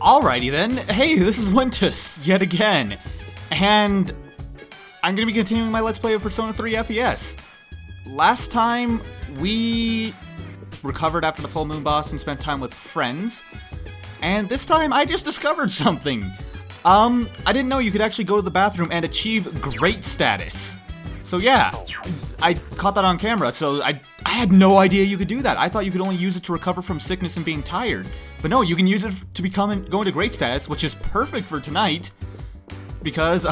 Alrighty then, hey, this is Wintus, yet again, and I'm going to be continuing my Let's Play of Persona 3 FES. Last time, we recovered after the full moon boss and spent time with friends, and this time I just discovered something. I didn't know you could actually go to the bathroom and achieve great status. So yeah, I caught that on camera, so I had no idea you could do that. I thought you could only use it to recover from sickness and being tired. But no, you can use it to go into great status, which is perfect for tonight. Because,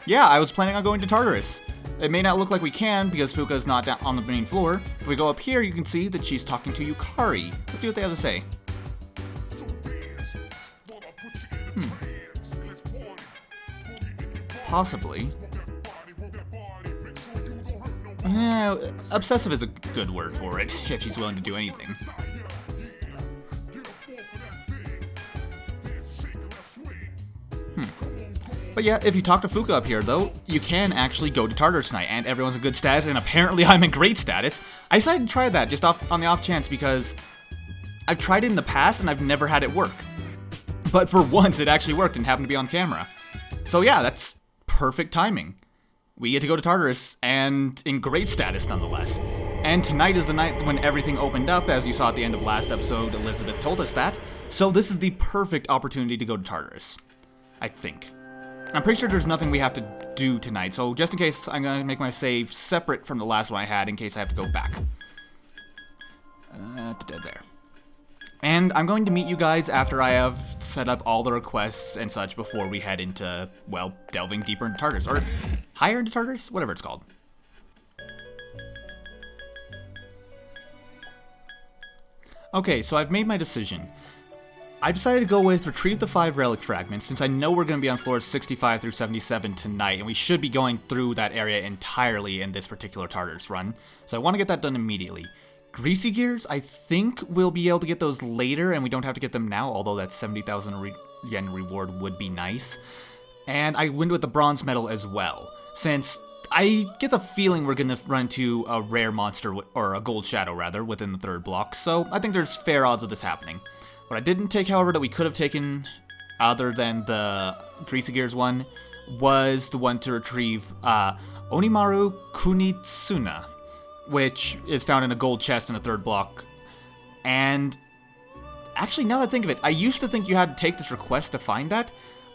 yeah, I was planning on going to Tartarus. It may not look like we can, because Fuuka's not down on the main floor. If we go up here, you can see that she's talking to Yukari. Let's see what they have to say. Possibly. Yeah, obsessive is a good word for it, if she's willing to do anything. But yeah, if you talk to Fuuka up here, though, you can actually go to Tartarus tonight, and everyone's in good status, and apparently I'm in great status. I decided to try that just on the off chance, because I've tried it in the past, and I've never had it work. But for once, it actually worked and happened to be on camera. So yeah, that's perfect timing. We get to go to Tartarus, and in great status nonetheless. And tonight is the night when everything opened up, as you saw at the end of last episode, Elizabeth told us that. So this is the perfect opportunity to go to Tartarus, I think. I'm pretty sure there's nothing we have to do tonight, so just in case, I'm going to make my save separate from the last one I had, in case I have to go back. There. And I'm going to meet you guys after I have set up all the requests and such before we head into, well, delving deeper into Tartarus, or higher into Tartarus? Whatever it's called. Okay, so I've made my decision. I decided to go with retrieve the 5 relic fragments, since I know we're going to be on floors 65 through 77 tonight, and we should be going through that area entirely in this particular Tartarus run. So I want to get that done immediately. Greasy Gears, I think we'll be able to get those later, and we don't have to get them now, although that 70,000 yen reward would be nice. And I went with the bronze medal as well, since I get the feeling we're going to run into a rare monster, or a gold shadow rather, within the 3rd block, so I think there's fair odds of this happening. What I didn't take, however, that we could have taken, other than the Greasy Gears one, was the one to retrieve Onimaru Kunitsuna, which is found in a gold chest in the 3rd block. And actually, now that I think of it, I used to think you had to take this request to find that.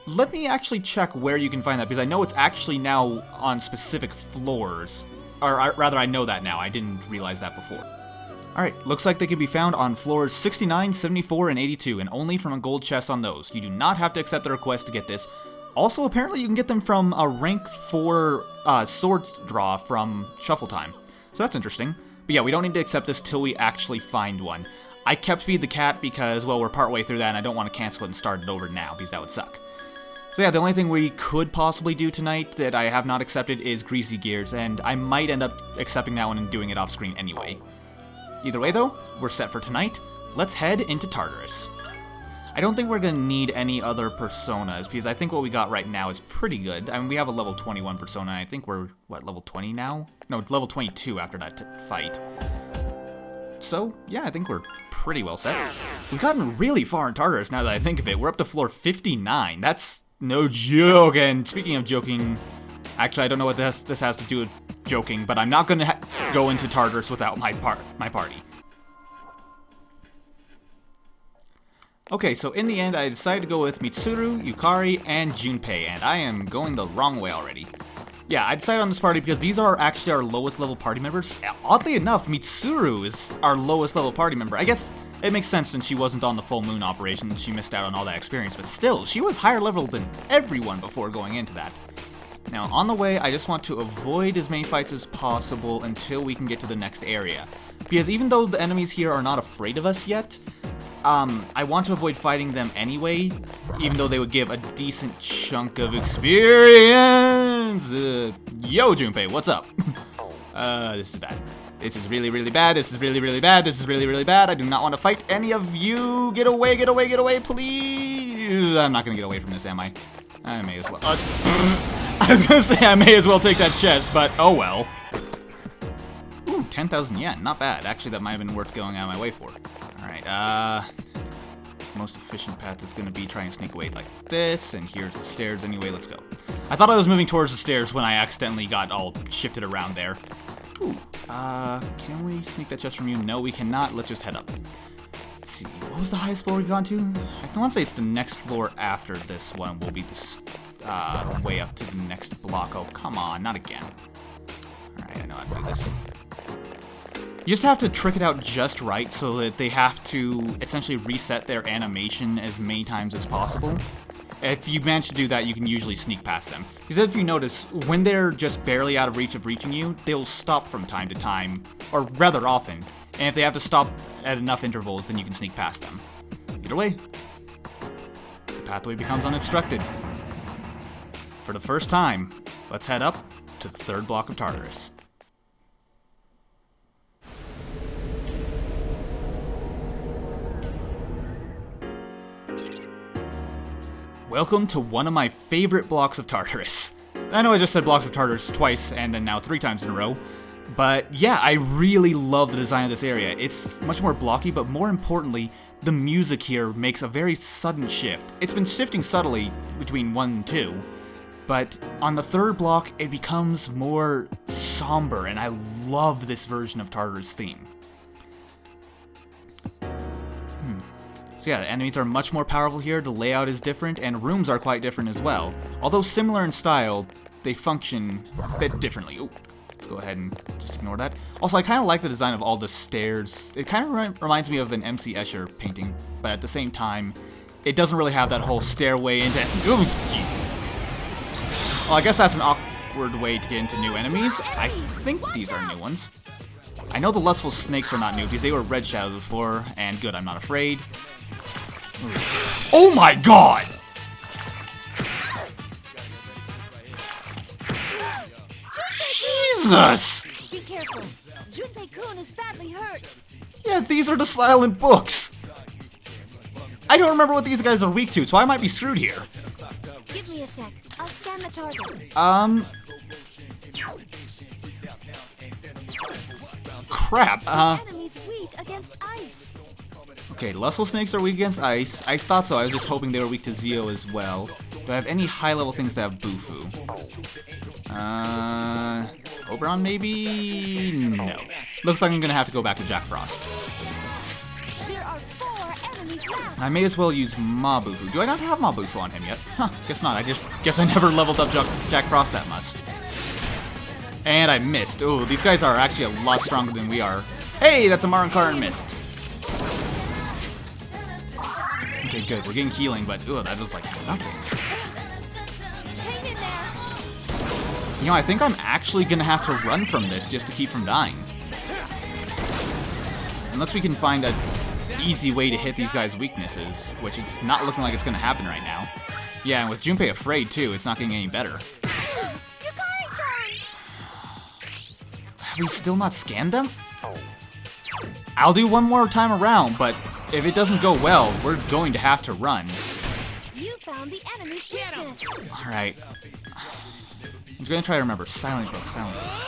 Let me actually check where you can find that, because I know it's actually now on specific floors. Or rather, I know that now. I didn't realize that before. Alright, looks like they can be found on floors 69, 74, and 82, and only from a gold chest on those. You do not have to accept the request to get this. Also, apparently you can get them from a rank 4 swords draw from Shuffle Time. So that's interesting. But yeah, we don't need to accept this till we actually find one. I kept Feed the Cat because, well, we're partway through that and I don't want to cancel it and start it over now because that would suck. So yeah, the only thing we could possibly do tonight that I have not accepted is Greasy Gears, and I might end up accepting that one and doing it off screen anyway. Either way though, we're set for tonight. Let's head into Tartarus. I don't think we're going to need any other personas, because I think what we got right now is pretty good. I mean, we have a level 21 persona, and I think we're, what, level 20 now? No, level 22 after that fight. So, yeah, I think we're pretty well set. We've gotten really far in Tartarus now that I think of it. We're up to floor 59. That's no joke. And speaking of joking, actually, I don't know what this has to do with joking, but I'm not going to go into Tartarus without my party. Okay, so in the end, I decided to go with Mitsuru, Yukari, and Junpei, and I am going the wrong way already. Yeah, I decided on this party because these are actually our lowest level party members. Oddly enough, Mitsuru is our lowest level party member. I guess it makes sense since she wasn't on the full moon operation, she missed out on all that experience, but still, she was higher level than everyone before going into that. Now, on the way, I just want to avoid as many fights as possible until we can get to the next area. Because even though the enemies here are not afraid of us yet, I want to avoid fighting them anyway, even though they would give a decent chunk of experience. Yo, Junpei, what's up? This is bad. This is really, really bad. This is really, really bad. This is really, really bad. I do not want to fight any of you. Get away, get away, get away, please. I'm not going to get away from this, am I? I may as well. I was going to say I may as well take that chest, but oh well. Ooh, 10,000 yen. Not bad. Actually, that might have been worth going out of my way for. Alright, most efficient path is going to be trying to sneak away like this, and here's the stairs anyway. Let's go. I thought I was moving towards the stairs when I accidentally got all shifted around there. Ooh, can we sneak that chest from you? No, we cannot. Let's just head up. Let's see, what was the highest floor we've gone to? I want to say it's the next floor after this one will be this, way up to the next block. Oh, come on, not again. Alright, I know how to do this. You just have to trick it out just right so that they have to essentially reset their animation as many times as possible. If you manage to do that, you can usually sneak past them. Because if you notice, when they're just barely out of reach of reaching you, they'll stop from time to time, or rather often. And if they have to stop at enough intervals, then you can sneak past them. Either way, the pathway becomes unobstructed. For the first time, let's head up to the third block of Tartarus. Welcome to one of my favorite blocks of Tartarus. I know I just said blocks of Tartarus twice and then now 3 times in a row, but yeah, I really love the design of this area. It's much more blocky, but more importantly, the music here makes a very sudden shift. It's been shifting subtly between 1 and 2, but on the third block, it becomes more somber, and I love this version of Tartarus' theme. So yeah, the enemies are much more powerful here, the layout is different, and rooms are quite different as well. Although similar in style, they function a bit differently. Ooh, let's go ahead and just ignore that. Also, I kind of like the design of all the stairs. It kind of reminds me of an MC Escher painting, but at the same time, it doesn't really have that whole stairway into... Ooh, jeez. Well, I guess that's an awkward way to get into new enemies. I think these are new ones. I know the lustful snakes are not new, because they were red shadows before, and good, I'm not afraid. Oh my god! Jesus! Be careful. Junpei-kun is badly hurt. Yeah, these are the silent books. I don't remember what these guys are weak to, so I might be screwed here. Give me a sec. I'll scan the target. Crap, Enemy's weak against ice. Okay, lustful snakes are weak against ice. I thought so, I was just hoping they were weak to Zeo as well. Do I have any high-level things that have Bufu? Oberon maybe? No. Looks like I'm gonna have to go back to Jack Frost. There are 4 enemies left. I may as well use Mabufu. Do I not have Mabufu on him yet? Huh, guess not. I guess I never leveled up Jack Frost that much. And I missed. Ooh, these guys are actually a lot stronger than we are. Hey, that's a Marinkaran missed. Okay, good. We're getting healing, but ooh, that was like nothing. Hang in there. You know, I think I'm actually gonna have to run from this just to keep from dying. Unless we can find an easy way to hit these guys' weaknesses, which it's not looking like it's gonna happen right now. Yeah, and with Junpei afraid too, it's not getting any better. Have we still not scanned them? I'll do one more time around, but if it doesn't go well, we're going to have to run. You found the enemy's weakness. Alright. I'm just gonna try to remember. Silent books, silent books.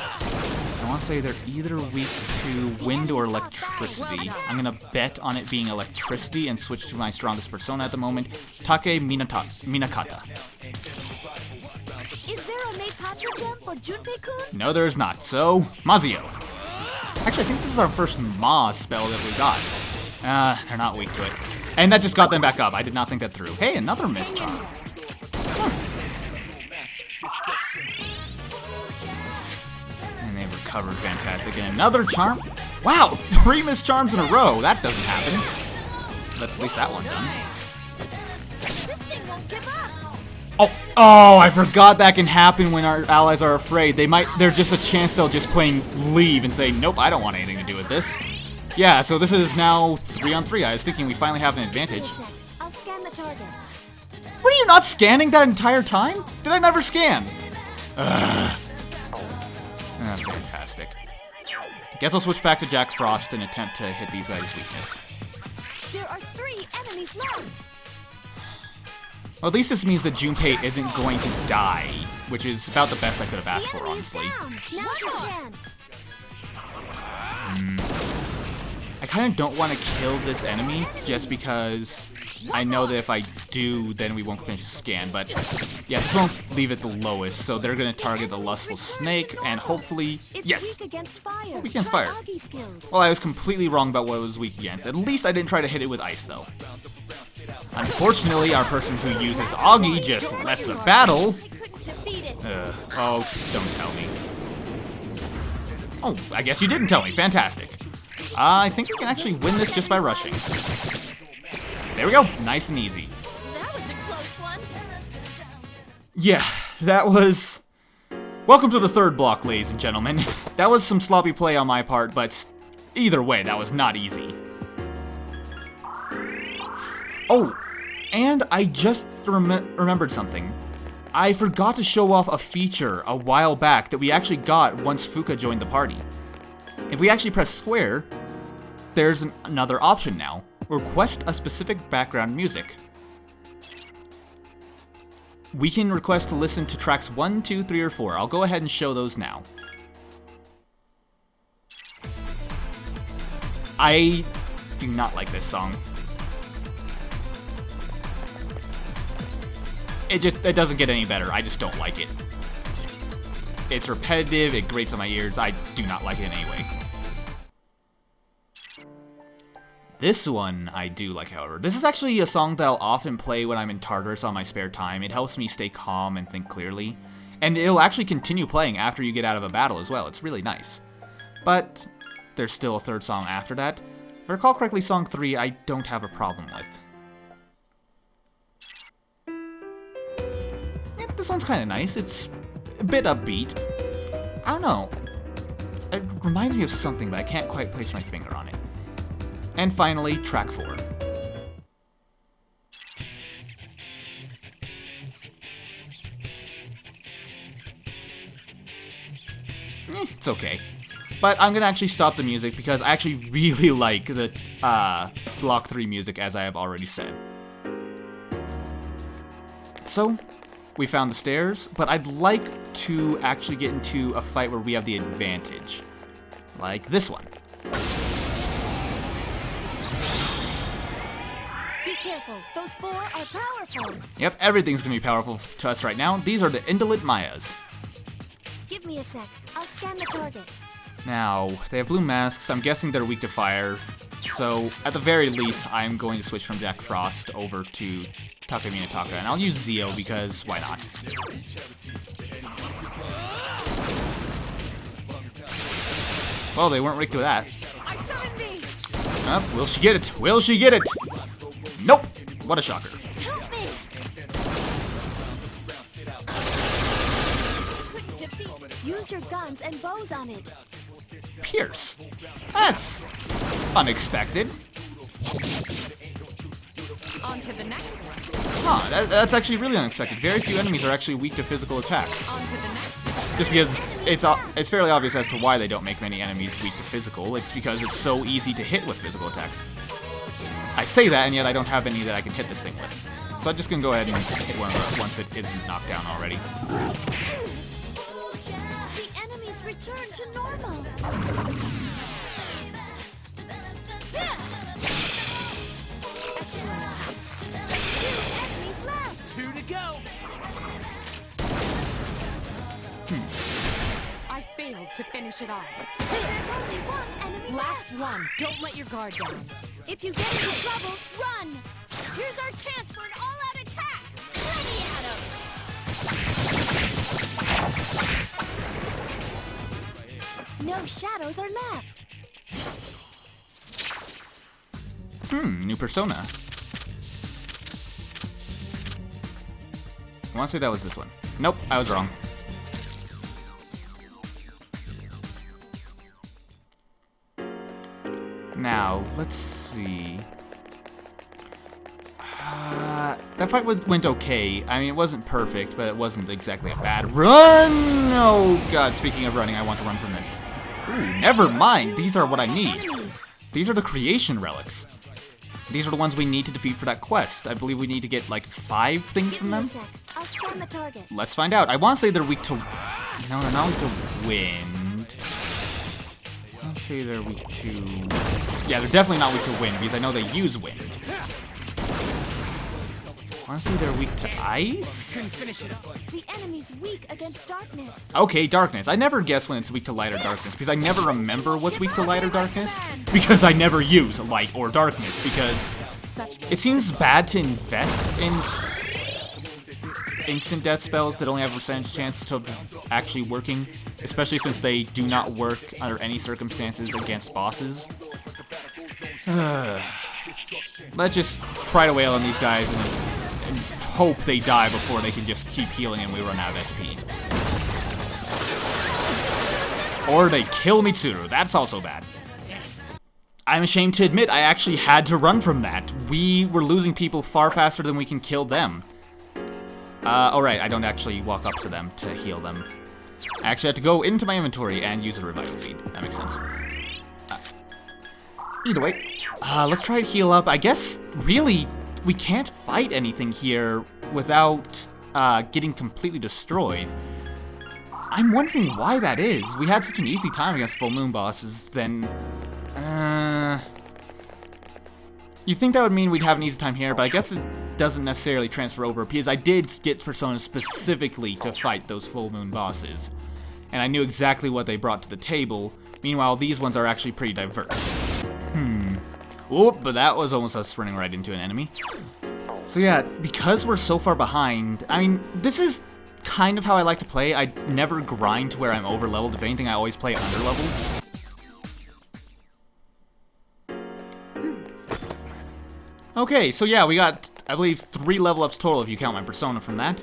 I want to say they're either weak to wind or electricity. I'm gonna bet on it being electricity and switch to my strongest persona at the moment, Take Minakata. Is there a Meipatra gem for Junpei-kun? No, there is not. So, Mazio. Actually, I think this is our first Ma spell that we got. They're not weak to it. And that just got them back up. I did not think that through. Hey, another Mist Charm. And they recovered fantastic. And another charm. Wow, 3 Mist Charms in a row. That doesn't happen. That's at least that one done. This thing won't give up. Oh, I forgot that can happen when our allies are afraid. There's just a chance they'll just plain leave and say, nope, I don't want anything to do with this. Yeah, so this is now 3-on-3. I was thinking we finally have an advantage. I'll scan the target. Were you not scanning that entire time? Did I never scan? Ugh. That's fantastic. Guess I'll switch back to Jack Frost and attempt to hit these guys' weakness. There are 3 enemies left. Well, at least this means that Junpei isn't going to die, which is about the best I could have asked for, honestly. Now's your chance. I kind of don't want to kill this enemy just because I know that if I do, then we won't finish the scan, but yeah, this won't leave it the lowest, so they're gonna target the Lustful Snake, and hopefully, yes! Weak against fire. Weak against fire. Well, I was completely wrong about what it was weak against. At least I didn't try to hit it with ice, though. Unfortunately, our person who uses Augie just left the battle. Oh, don't tell me. Oh, I guess you didn't tell me. Fantastic. I think we can actually win this just by rushing. There we go. Nice and easy. That was a close one. Yeah, that was... Welcome to the third block, ladies and gentlemen. That was some sloppy play on my part, but either way, that was not easy. Oh, and I just remembered something. I forgot to show off a feature a while back that we actually got once Fuka joined the party. If we actually press square, there's another option now. Request a specific background music. We can request to listen to tracks 1, 2, 3, or 4. I'll go ahead and show those now. I do not like this song. It doesn't get any better. I just don't like it. It's repetitive, it grates on my ears. I do not like it in any way. This one I do like, however. This is actually a song that I'll often play when I'm in Tartarus on my spare time. It helps me stay calm and think clearly. And it'll actually continue playing after you get out of a battle as well. It's really nice. But there's still a third song after that. If I recall correctly, song 3 I don't have a problem with. This one's kind of nice. It's a bit upbeat. I don't know. It reminds me of something, but I can't quite place my finger on it. And finally, track 4. It's okay. But I'm gonna actually stop the music because I actually really like the Block 3 music, as I have already said. So, we found the stairs, but I'd like to actually get into a fight where we have the advantage. Like this one. Be careful. Those 4 are powerful. Yep, everything's gonna be powerful to us right now. These are the Indolent Mayas. Give me a sec. I'll scan the target. Now, they have blue masks. I'm guessing they're weak to fire. So, at the very least, I'm going to switch from Jack Frost over to Taka Minataka, and I'll use Zio because why not? Well, they weren't weak to that. I summoned thee. Will she get it? Will she get it? Nope! What a shocker. Help me. Quick defeat. Use your guns and bows on it. Pierce. That's unexpected. On to the next one. Huh, that's actually really unexpected. Very few enemies are actually weak to physical attacks. On to the next one. Just because it's fairly obvious as to why they don't make many enemies weak to physical. It's because it's so easy to hit with physical attacks. I say that, and yet I don't have any that I can hit this thing with. So I'm just gonna go ahead and hit one once it isn't knocked down already. The enemies return to normal. Two to go. I failed to finish it off. There's only one enemy Last left. one. Don't let your guard down. If you get into trouble, run. Here's our chance for an all-out attack. Plenty at him. No shadows are left. New persona. I want to say that was this one. Nope, I was wrong. Now, let's see. That fight went okay. I mean, it wasn't perfect, but it wasn't exactly a bad run. Oh god, speaking of running, I want to run from this. Ooh, never mind. These are what I need. These are the creation relics. These are the ones we need to defeat for that quest. I believe we need to get like 5 things from them. I'll scan the target. Let's find out. I want to say they're weak to... No, they're not weak to wind. I'll say they're weak to... Yeah, they're definitely not weak to wind because I know they use wind. Honestly, they're weak to ice? The enemy's weak against darkness. Okay, darkness. I never guess when it's weak to light or darkness, because I never remember what's weak to light or darkness, because I never use light or darkness, because it seems bad to invest in instant death spells that only have a percentage chance to actually working, especially since they do not work under any circumstances against bosses. Let's just try to wail on these guys and hope they die before they can just keep healing and we run out of SP. Or they kill Mitsuru. That's also bad. I'm ashamed to admit I actually had to run from that. We were losing people far faster than we can kill them. Alright, I don't actually walk up to them to heal them. I actually have to go into my inventory and use a revival bead. That makes sense. Either way, let's try to heal up. I guess, really, we can't fight anything here without getting completely destroyed. I'm wondering why that is. We had such an easy time against full moon bosses, then... you'd think that would mean we'd have an easy time here, but I guess it doesn't necessarily transfer over, because I did get personas specifically to fight those full moon bosses. And I knew exactly what they brought to the table. Meanwhile, these ones are actually pretty diverse. Oop, but that was almost us running right into an enemy. So yeah, because we're so far behind, I mean, this is kind of how I like to play. I never grind to where I'm over-leveled. If anything, I always play under-leveled. Okay, so yeah, we got, I believe, 3 level ups total if you count my persona from that.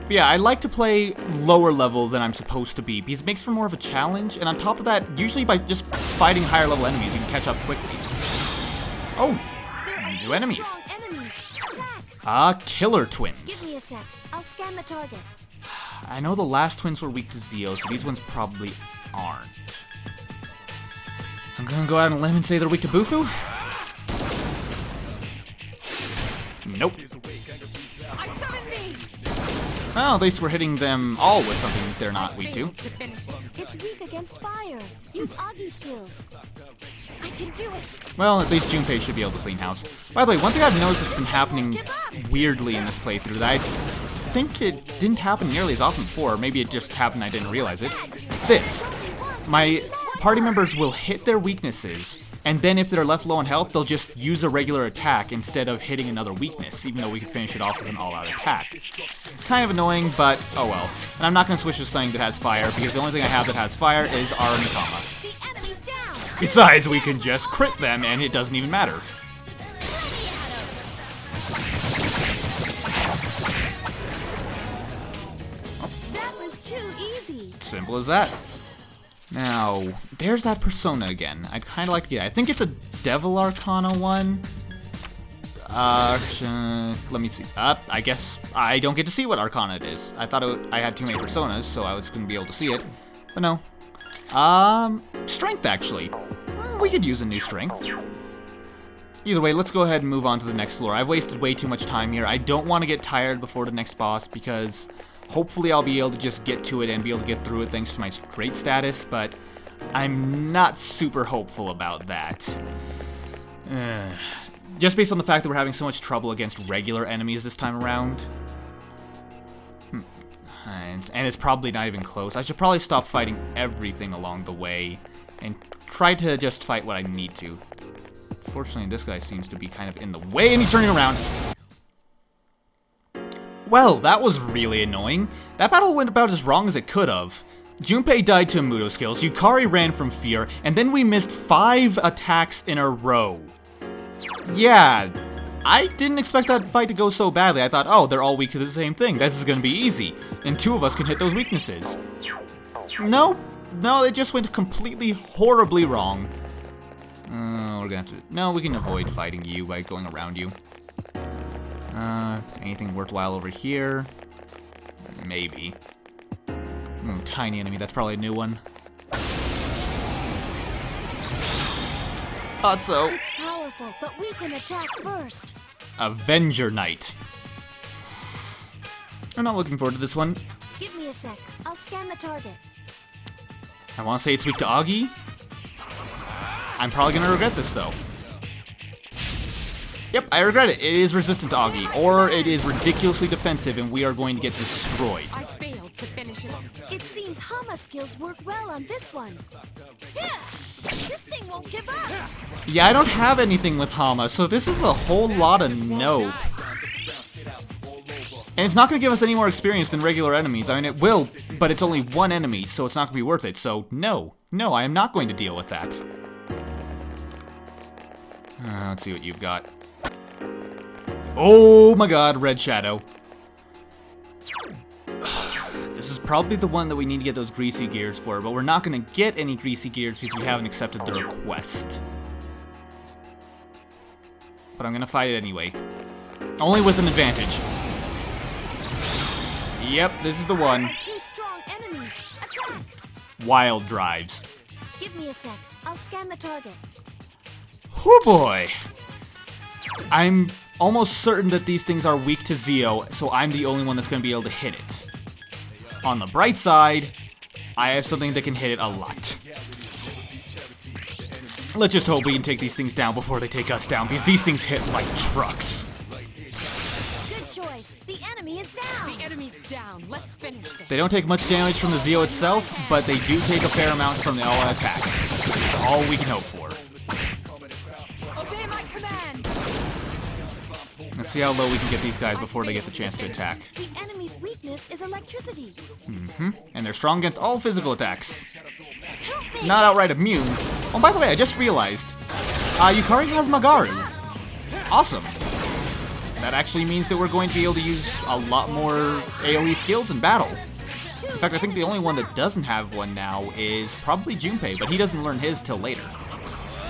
But yeah, I like to play lower level than I'm supposed to be, because it makes for more of a challenge, and on top of that, usually by just fighting higher level enemies, you can catch up quickly. Oh, new enemies. Killer twins. Give me a sec. I'll scan the target. I know the last twins were weak to Zeo, so these ones probably aren't. I'm gonna go out on a limb and say they're weak to Bufu. Nope. Well, at least we're hitting them all with something they're not weak to. It's weak against fire. Use Agi skills. I can do it. Well, at least Junpei should be able to clean house. By the way, one thing I've noticed that's been happening weirdly in this playthrough that I think it didn't happen nearly as often before, maybe it just happened and I didn't realize it. This. My party members will hit their weaknesses, and then if they're left low on health, they'll just use a regular attack instead of hitting another weakness, even though we could finish it off with an all-out attack. It's kind of annoying, but oh well. And I'm not going to switch to something that has fire, because the only thing I have that has fire is Aramikama. Besides, we can just crit them, and it doesn't even matter. That was too easy. Simple as that. Now, there's that persona again. I'd kind of like to get it. I think it's a Devil Arcana one. Let me see. I guess I don't get to see what Arcana it is. I thought I had too many personas, so I was going to be able to see it. But no. Strength, actually. We could use a new strength. Either way, let's go ahead and move on to the next floor. I've wasted way too much time here. I don't want to get tired before the next boss, because hopefully I'll be able to just get to it and be able to get through it thanks to my great status, but I'm not super hopeful about that. Just based on the fact that we're having so much trouble against regular enemies this time around. And it's probably not even close. I should probably stop fighting everything along the way and try to just fight what I need to. Fortunately, this guy seems to be kind of in the way, and he's turning around. Well, that was really annoying. That battle went about as wrong as it could have. Junpei died to Muto skills, Yukari ran from fear, and then we missed 5 attacks in a row. Yeah, I didn't expect that fight to go so badly. I thought, oh, they're all weak to the same thing. This is gonna be easy. And 2 of us can hit those weaknesses. No, it just went completely horribly wrong. We're gonna have to... No, we can avoid fighting you by going around you. Anything worthwhile over here? Maybe. Ooh, tiny enemy, that's probably a new one. Thought so. It's powerful, but we can attack first. Avenger Knight. I'm not looking forward to this one. Give me a sec. I'll scan the target. I want to say it's weak to Agi. I'm probably going to regret this, though. Yep, I regret it. It is resistant to Augie, or it is ridiculously defensive and we are going to get destroyed. I failed to finish it off. It seems Hama skills work well on this one. Yeah, this thing won't give up. Yeah, I don't have anything with Hama, so this is a whole lot of nope. And it's not going to give us any more experience than regular enemies. I mean, it will, but it's only one enemy, so it's not going to be worth it. So, no. No, I am not going to deal with that. Let's see what you've got. Oh my god, Red Shadow. This is probably the one that we need to get those greasy gears for, but we're not going to get any greasy gears because we haven't accepted the request. But I'm going to fight it anyway. Only with an advantage. Yep, this is the one. Two strong enemies. Attack! Wild drives. Give me a sec. I'll scan the target. Oh boy. I'm almost certain that these things are weak to Zeo, so I'm the only one that's going to be able to hit it. On the bright side, I have something that can hit it a lot. Let's just hope we can take these things down before they take us down, because these things hit like trucks. Good choice. The enemy is down. The enemy's down. Let's finish this. They don't take much damage from the Zeo itself, but they do take a fair amount from the all-out attacks. It's all we can hope for. Obey my command. Let's see how low we can get these guys before they get the chance to attack. The enemy's weakness is electricity. And they're strong against all physical attacks. Help me. Not outright immune. Oh, by the way, I just realized, Yukari has Magaru. Awesome. That actually means that we're going to be able to use a lot more AoE skills in battle. In fact, I think the only one that doesn't have one now is probably Junpei, but he doesn't learn his till later.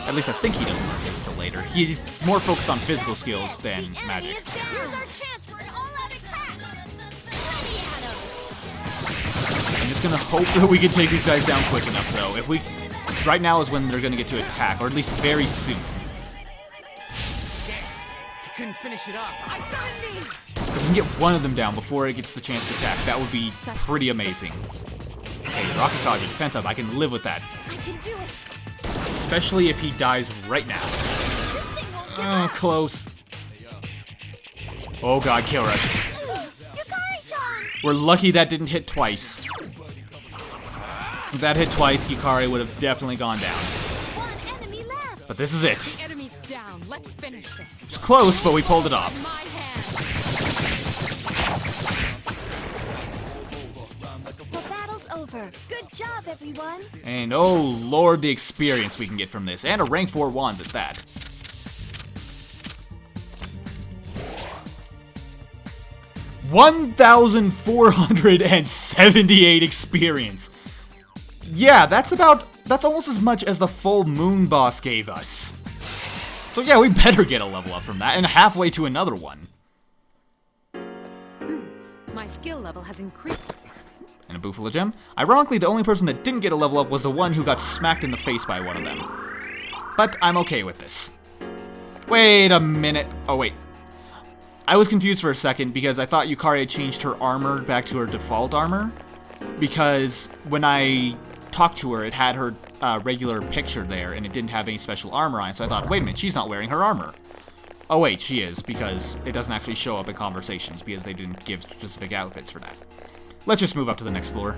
At least I think he doesn't learn his till later. He's more focused on physical skills than The enemy magic. is down. Here's our chance for an all-out attack. Ready, Adam. I'm just gonna hope that we can take these guys down quick enough, though. If we, right now is when they're gonna get to attack, or at least very soon. I couldn't finish it up. I summon thee. If we can get one of them down before it gets the chance to attack, that would be pretty amazing. Okay, Rocket Kaja, defense up. I can live with that. I can do it. Especially if he dies right now. This thing won't give Oh, up. close. Oh god, Kill Rush. Yukari-chan. We're lucky that didn't hit twice. If that hit twice, Yukari would have definitely gone down. One enemy left. But this is it. The enemy's down. Let's finish this. It's close, but we pulled it off. In my hand. The battle's over. Good job, everyone. And oh lord, the experience we can get from this. And a rank 4 wands at that. $1,478 experience. Yeah, that's almost as much as the full moon boss gave us. So yeah, we better get a level up from that, and halfway to another one. My skill level has increased. And a Bufala gem. Ironically, the only person that didn't get a level up was the one who got smacked in the face by one of them. But I'm okay with this. Wait a minute. Oh, wait. I was confused for a second because I thought Yukari had changed her armor back to her default armor. Because when I talked to her, it had her regular picture there, and it didn't have any special armor on it. So I thought, wait a minute, she's not wearing her armor. Oh wait, she is, because it doesn't actually show up in conversations, because they didn't give specific outfits for that. Let's just move up to the next floor.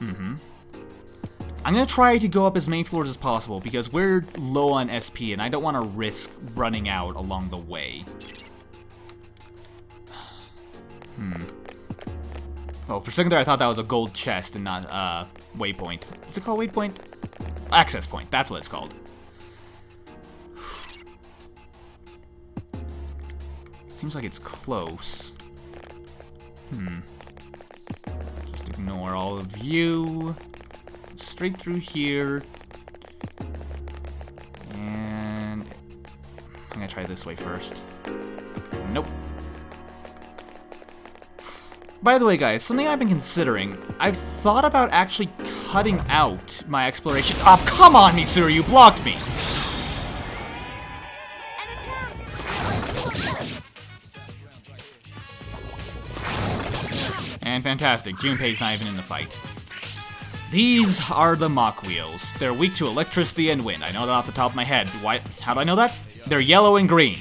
I'm gonna try to go up as many floors as possible, because we're low on SP, and I don't want to risk running out along the way. Oh, for a second there I thought that was a gold chest and not, waypoint. Is it called waypoint? Access point, that's what it's called. Seems like it's close. Just ignore all of you. Straight through here. And I'm gonna try this way first. Nope. By the way, guys, something I've been considering. I've thought about actually cutting out my exploration. Oh, come on, Mitsuru, you blocked me! An attack. And fantastic, Junpei's not even in the fight. These are the Mach wheels. They're weak to electricity and wind. I know that off the top of my head. Why? How do I know that? They're yellow and green.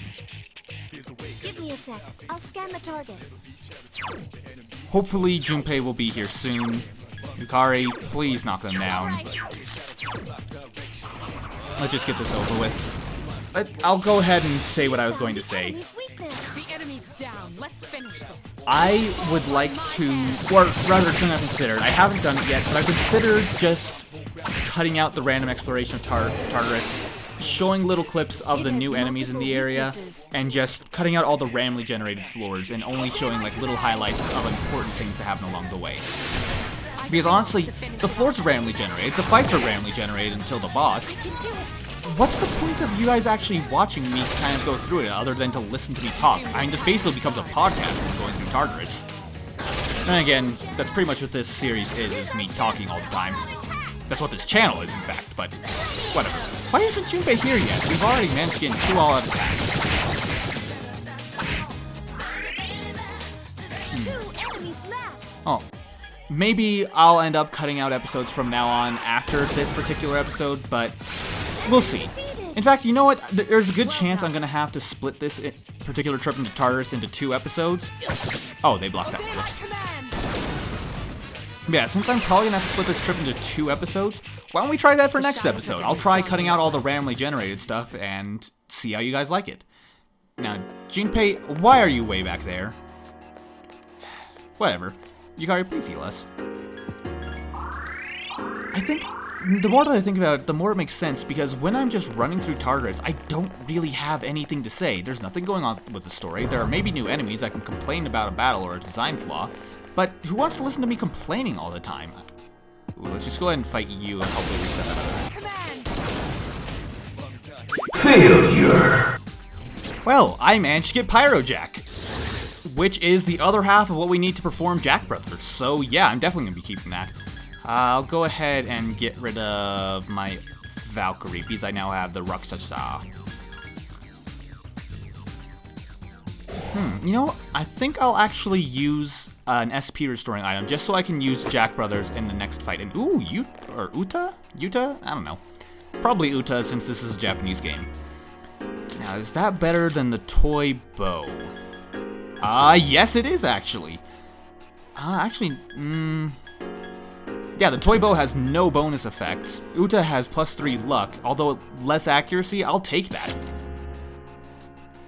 Give me a sec. I'll scan the target. Hopefully Junpei will be here soon. Yukari, please knock them down. Let's just get this over with. I'll go ahead and say what I was going to say. Enemy's weakness. The enemy's down. Let's finish this. I would like to, or rather, something I've considered. I haven't done it yet, but I've considered just cutting out the random exploration of Tartarus, showing little clips of the new enemies in the area, and just cutting out all the randomly generated floors and only showing like little highlights of important things that happen along the way. Because honestly, the floors are randomly generated, the fights are randomly generated until the boss. What's the point of you guys actually watching me kind of go through it other than to listen to me talk? I mean, this basically becomes a podcast when we're going through Tartarus. And again, that's pretty much what this series is me talking all the time. That's what this channel is, in fact, but whatever. Why isn't Junpei here yet? We've already managed to get in 2 all-out attacks. 2 enemies left. Oh. Maybe I'll end up cutting out episodes from now on after this particular episode, but we'll see. In fact, you know what? There's a good chance I'm going to have to split this particular trip into Tartarus into 2 episodes. Oh, they blocked out. Whoops. Yeah, since I'm probably going to have to split this trip into 2 episodes, why don't we try that for next episode? I'll try cutting out all the randomly generated stuff and see how you guys like it. Now, Junpei, why are you way back there? Whatever. Yukari, please heal us. I think, the more that I think about it, the more it makes sense, because when I'm just running through Tartarus, I don't really have anything to say. There's nothing going on with the story. There are maybe new enemies I can complain about a battle or a design flaw, but who wants to listen to me complaining all the time? Ooh, let's just go ahead and fight you and hopefully reset that. Failure. Well, I managed to get Pyrojack, which is the other half of what we need to perform Jack Brothers. So yeah, I'm definitely going to be keeping that. I'll go ahead and get rid of my Valkyrie, because I now have the Rakshasa. You know, I think I'll actually use an SP restoring item, just so I can use Jack Brothers in the next fight. And ooh, Uta? I don't know. Probably Uta, since this is a Japanese game. Now, is that better than the toy bow? Yes it is, actually. Yeah, the toy bow has no bonus effects. Uta has +3 luck, although less accuracy, I'll take that.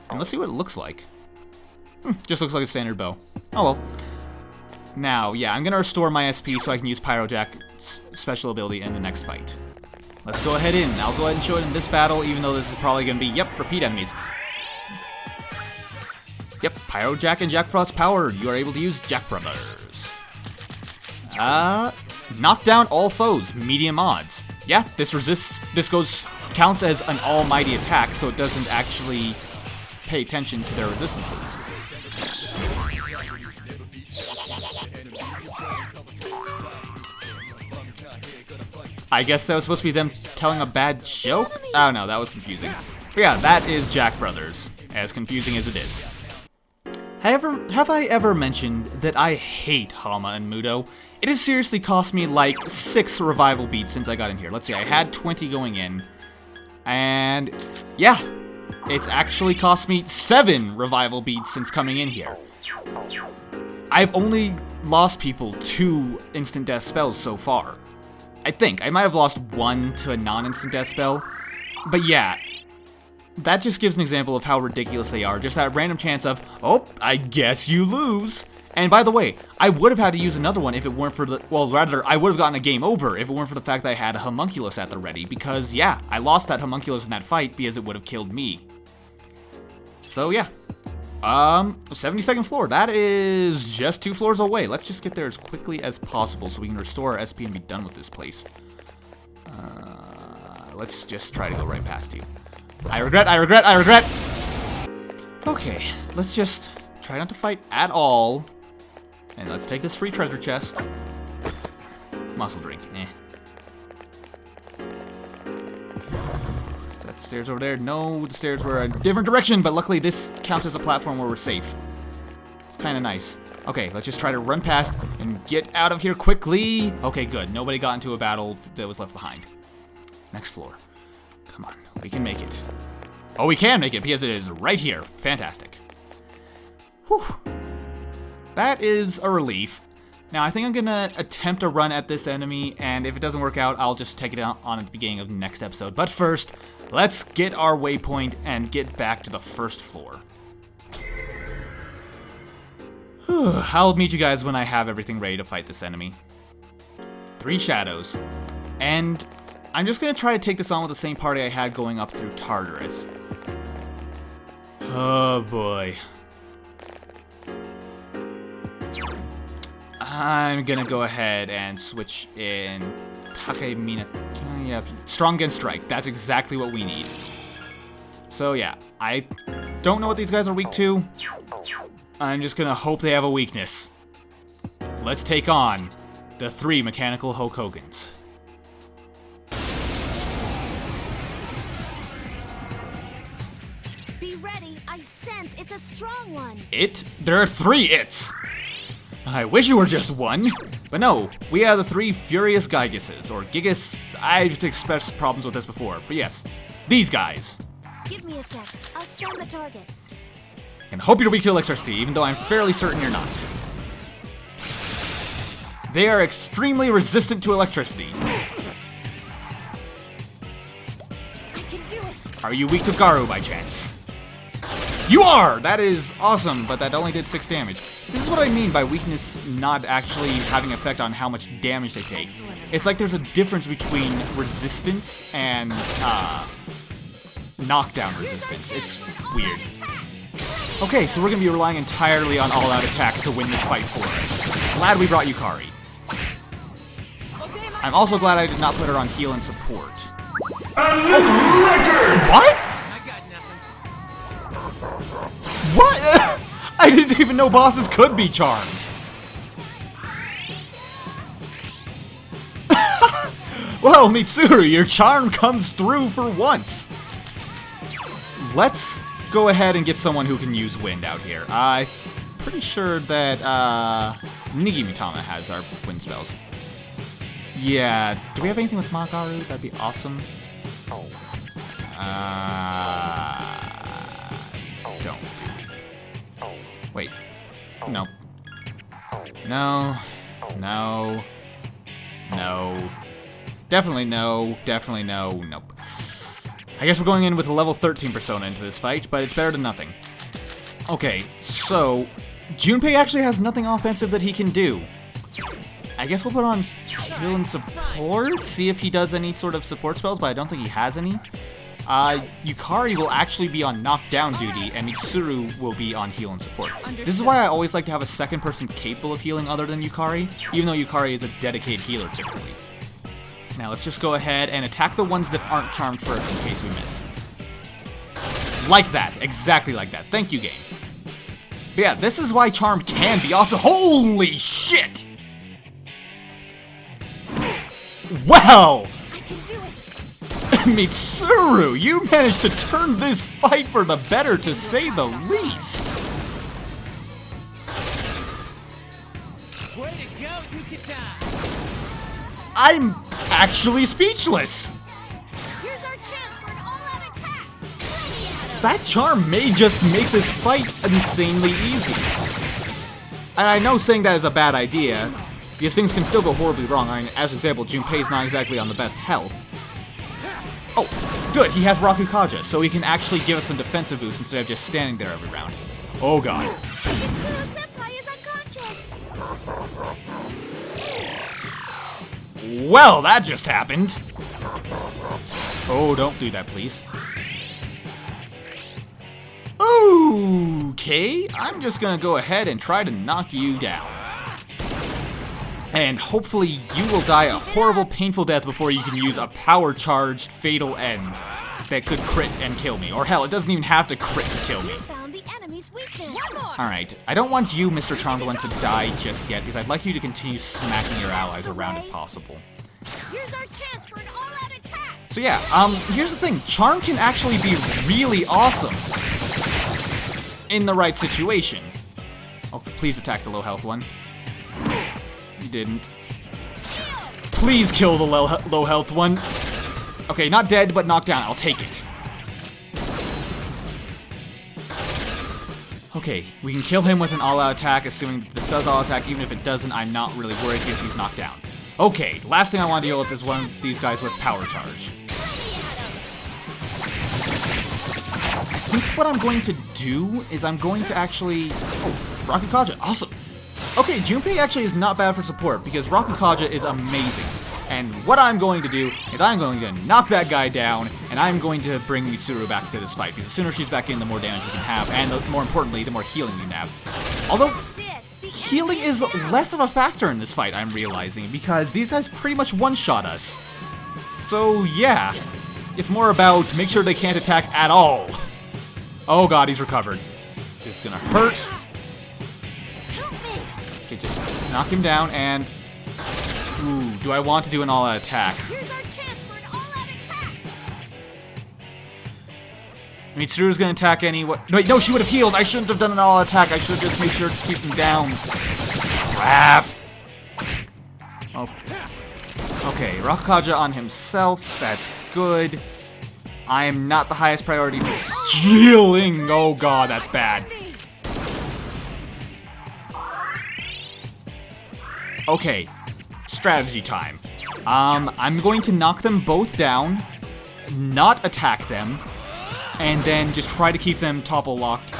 And let's see what it looks like. Just looks like a standard bow. Oh well. Now, yeah, I'm gonna restore my SP so I can use Pyrojack's special ability in the next fight. Let's go ahead in. I'll go ahead and show it in this battle, even though this is probably gonna be, yep, repeat enemies. Yep, Pyrojack and Jack Frost powered. You are able to use Jack Brothers. Knock down all foes, medium odds. Yeah, this counts as an almighty attack, so it doesn't actually pay attention to their resistances. I guess that was supposed to be them telling a bad joke? Oh no, that was confusing. But yeah, that is Jack Brothers, as confusing as it is. Have I ever mentioned that I hate Hama and Mudo? It has seriously cost me like 6 revival beats since I got in here. Let's see, I had 20 going in. And yeah, it's actually cost me 7 revival beats since coming in here. I've only lost people 2 instant death spells so far. I think. I might have lost 1 to a non-instant death spell. But yeah, that just gives an example of how ridiculous they are. Just that random chance of, oh, I guess you lose. And by the way, I would have had to use another one if it weren't for the, well, rather, I would have gotten a game over if it weren't for the fact that I had a homunculus at the ready. Because, yeah, I lost that homunculus in that fight because it would have killed me. So, yeah. 72nd floor. That is just 2 floors away. Let's just get there as quickly as possible so we can restore our SP and be done with this place. Let's just try to go right past you. I regret. Okay, let's just try not to fight at all. And let's take this free treasure chest. Muscle drink, eh. Is that the stairs over there? No, the stairs were a different direction, but luckily this counts as a platform where we're safe. It's kind of nice. Okay, let's just try to run past and get out of here quickly. Okay, good. Nobody got into a battle that was left behind. Next floor. Come on, we can make it. Oh, we can make it because it is right here. Fantastic. Whew. That is a relief. Now, I think I'm gonna attempt a run at this enemy, and if it doesn't work out, I'll just take it on at the beginning of the next episode. But first, let's get our waypoint and get back to the first floor. I'll meet you guys when I have everything ready to fight this enemy. 3 shadows. And I'm just gonna try to take this on with the same party I had going up through Tartarus. Oh boy. I'm gonna go ahead and switch in Takemina. Yeah, Strong Against Strike. That's exactly what we need. So yeah, I don't know what these guys are weak to. I'm just gonna hope they have a weakness. Let's take on the 3 mechanical Hokogans. Be ready. I sense it's a strong one. It? There are 3 its! I wish it were just one. But no, we have the 3 Furious Gyguses, or Gigas. I've expressed problems with this before, but yes, these guys. Give me a sec. I'll scan the target. And hope you're weak to electricity, even though I'm fairly certain you're not. They are extremely resistant to electricity. I can do it. Are you weak to Garu by chance? You are! That is awesome, but that only did 6 damage. This is what I mean by weakness not actually having effect on how much damage they take. It's like there's a difference between resistance and knockdown resistance. It's weird. Okay, so we're gonna be relying entirely on all-out attacks to win this fight for us. Glad we brought Yukari. I'm also glad I did not put her on heal and support. Oh. What? I got nothing. What? I didn't even know bosses could be charmed. Well, Mitsuru, your charm comes through for once. Let's go ahead and get someone who can use wind out here. I'm pretty sure that Nigi Mitama has our wind spells. Yeah, do we have anything with Magaru? That'd be awesome. Don't. Wait. No. No. No. No. Definitely no. Definitely no. Nope. I guess we're going in with a level 13 persona into this fight, but it's better than nothing. Okay, so Junpei actually has nothing offensive that he can do. I guess we'll put on heal and support, see if he does any sort of support spells, but I don't think he has any. Yukari will actually be on knockdown duty, and Mitsuru will be on heal and support. This is why I always like to have a second person capable of healing other than Yukari, even though Yukari is a dedicated healer typically. Now let's just go ahead and attack the ones that aren't charmed first in case we miss. Like that, exactly like that. Thank you, game. But yeah, this is why charmed can be awesome. Holy shit! Well! I can do it. Mitsuru, you managed to turn this fight for the better, to say the least. Way to go, Yukata! I'm actually speechless. Here's our chance for an all-out attack. Ready at 'em. That charm may just make this fight insanely easy. And I know saying that is a bad idea. These things can still go horribly wrong. I mean, as example, Junpei's not exactly on the best health. Oh, good, he has Rakukaja, so he can actually give us some defensive boost instead of just standing there every round. Oh god. Mitsuru-senpai is unconscious. Well, that just happened. Oh, don't do that, please. Okay, I'm just gonna go ahead and try to knock you down. And hopefully you will die a horrible, painful death before you can use a power-charged fatal end that could crit and kill me. Or hell, it doesn't even have to crit to kill me. Found the enemy's weakness. One more. Alright, I don't want you, Mr. Charmed One, to die just yet, because I'd like you to continue smacking your allies around if possible. Here's our chance for an all-out attack. So yeah, here's the thing. Charm can actually be really awesome in the right situation. Oh, please attack the low health one. You didn't. Please kill the low health one. Okay, not dead, but knocked down. I'll take it. Okay, we can kill him with an all-out attack, assuming that this does all attack. Even if it doesn't, I'm not really worried because he's knocked down. Okay, last thing I want to deal with is one of these guys with power charge. I think what I'm going to do is I'm going to actually... Oh, Rakukaja, awesome. Okay, Junpei actually is not bad for support because Rakukaja is amazing. And what I'm going to do is I'm going to knock that guy down, and I'm going to bring Mitsuru back to this fight, because the sooner she's back in, the more damage we can have, and more importantly, the more healing we can have. Although, healing is less of a factor in this fight, I'm realizing, because these guys pretty much one-shot us. So, yeah. It's more about make sure they can't attack at all. Oh god, he's recovered. This is gonna hurt. Okay, just knock him down, and... Ooh, do I want to do an all-out attack? Here's our chance for an all-out attack. Mitsuru's gonna attack anyway. Wait, no, she would have healed. I shouldn't have done an all-out attack. I should have just made sure to keep him down. Crap. Oh. Okay, Rakukaja on himself. That's good. I am not the highest priority for healing. Oh god, that's bad. Okay. Strategy time. I'm going to knock them both down, not attack them, and then just try to keep them topple-locked.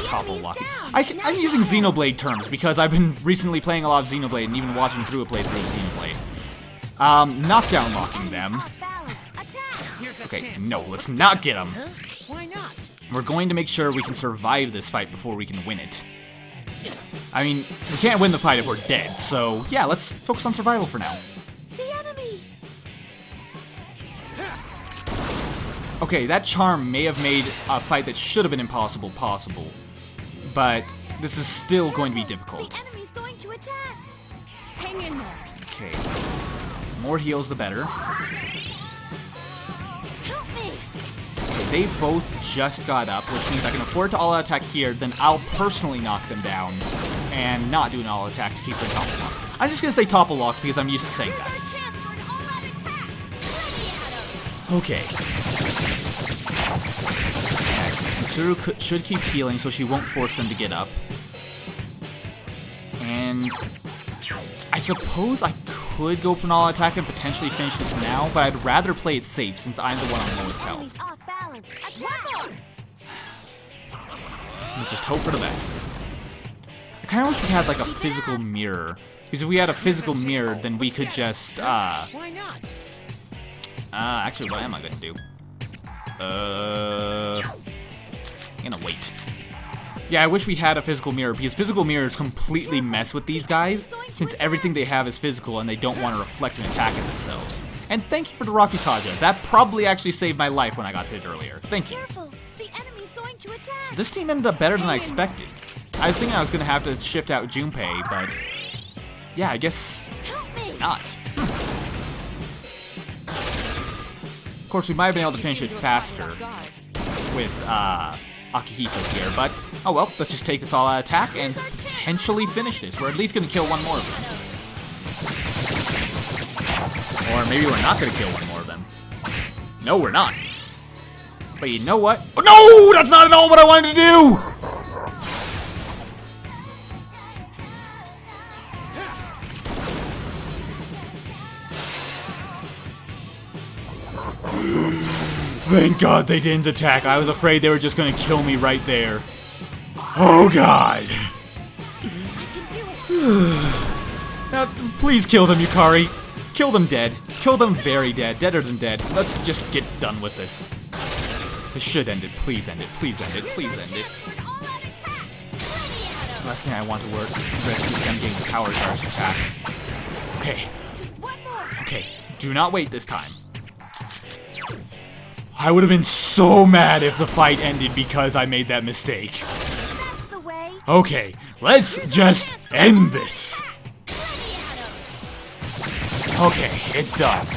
Topple-locking. I'm using Xenoblade terms because I've been recently playing a lot of Xenoblade and even watching through a playthrough of Xenoblade. Knockdown locking them. Okay, no, let's not get them. Why not? We're going to make sure we can survive this fight before we can win it. I mean, we can't win the fight if we're dead, so yeah, let's focus on survival for now. The enemy. Okay, that charm may have made a fight that should have been impossible possible, but this is still going to be difficult. The enemy's going to attack. Hang in there. Okay, more heals the better. Help me. Okay, they both just got up, which means I can afford to all-out attack here, then I'll personally knock them down and not do an all attack to keep them topple locked. I'm just gonna say topple locked because I'm used to saying Here's our that. chance for an all-out attack. Okay. Mitsuru should keep healing so she won't force them to get up. And I suppose I could go for an all attack and potentially finish this now, but I'd rather play it safe since I'm the one on lowest Enemy's health. off balance. Attack. Let's just hope for the best. I kind of wish we had like a physical mirror. Because if we had a physical mirror, then we could just, Why not? actually, what am I gonna do? I'm gonna wait. Yeah, I wish we had a physical mirror, because physical mirrors completely mess with these guys, since everything they have is physical and they don't want to reflect an attack at themselves. And thank you for the Rakukaja. That probably actually saved my life when I got hit earlier. Thank you. Careful. The enemy's going to attack. So this team ended up better than I expected. I was thinking I was gonna have to shift out Junpei, but yeah, I guess Help me. not. Of course, we might have been able to finish it faster with Akihiko here, but oh well, let's just take this all-out attack and potentially finish this. We're at least gonna kill one more of them. Or maybe we're not gonna kill one more of them. No, we're not. But you know what? Oh, no! That's not at all what I wanted to do! Thank God they didn't attack. I was afraid they were just gonna kill me right there. Oh God. Now, please kill them, Yukari. Kill them dead. Kill them very dead. Deader than dead. Let's just get done with this. This should end it. Please end it. Please end it. Please end it. Last thing I want to rescue is them getting the power charge attack. Okay. Okay. Do not wait this time. I would have been so mad if the fight ended because I made that mistake. That's the way. Okay, let's just end this. Okay, it's done.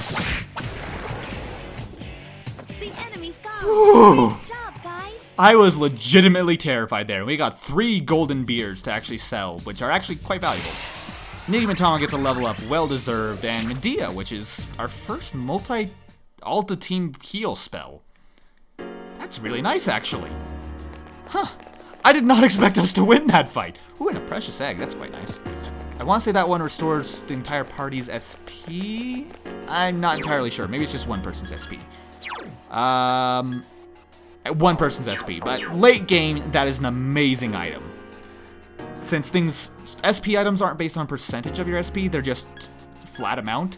The enemy's gone. Whew. Good job, guys. I was legitimately terrified there. We got 3 golden beers to actually sell, which are actually quite valuable. Niggy Matama gets a level up, well deserved, and Medea, which is our first multi-Alta team heal spell. That's really nice, actually. Huh. I did not expect us to win that fight. Ooh, and a precious egg. That's quite nice. I want to say that one restores the entire party's SP? I'm not entirely sure. Maybe it's just one person's SP. One person's SP. But late game, that is an amazing item. Since SP items aren't based on percentage of your SP, they're just flat amount.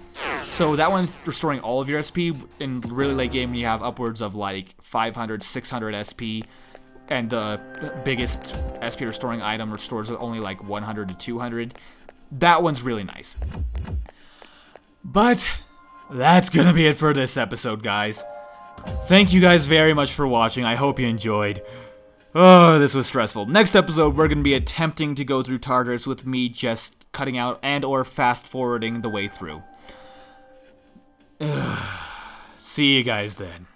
So that one restoring all of your SP in really late game when you have upwards of like 500, 600 SP, and the biggest SP restoring item restores only like 100 to 200. That one's really nice. But that's gonna be it for this episode, guys. Thank you guys very much for watching. I hope you enjoyed. Oh, this was stressful. Next episode, we're going to be attempting to go through Tartarus with me just cutting out and or fast forwarding the way through. See you guys then.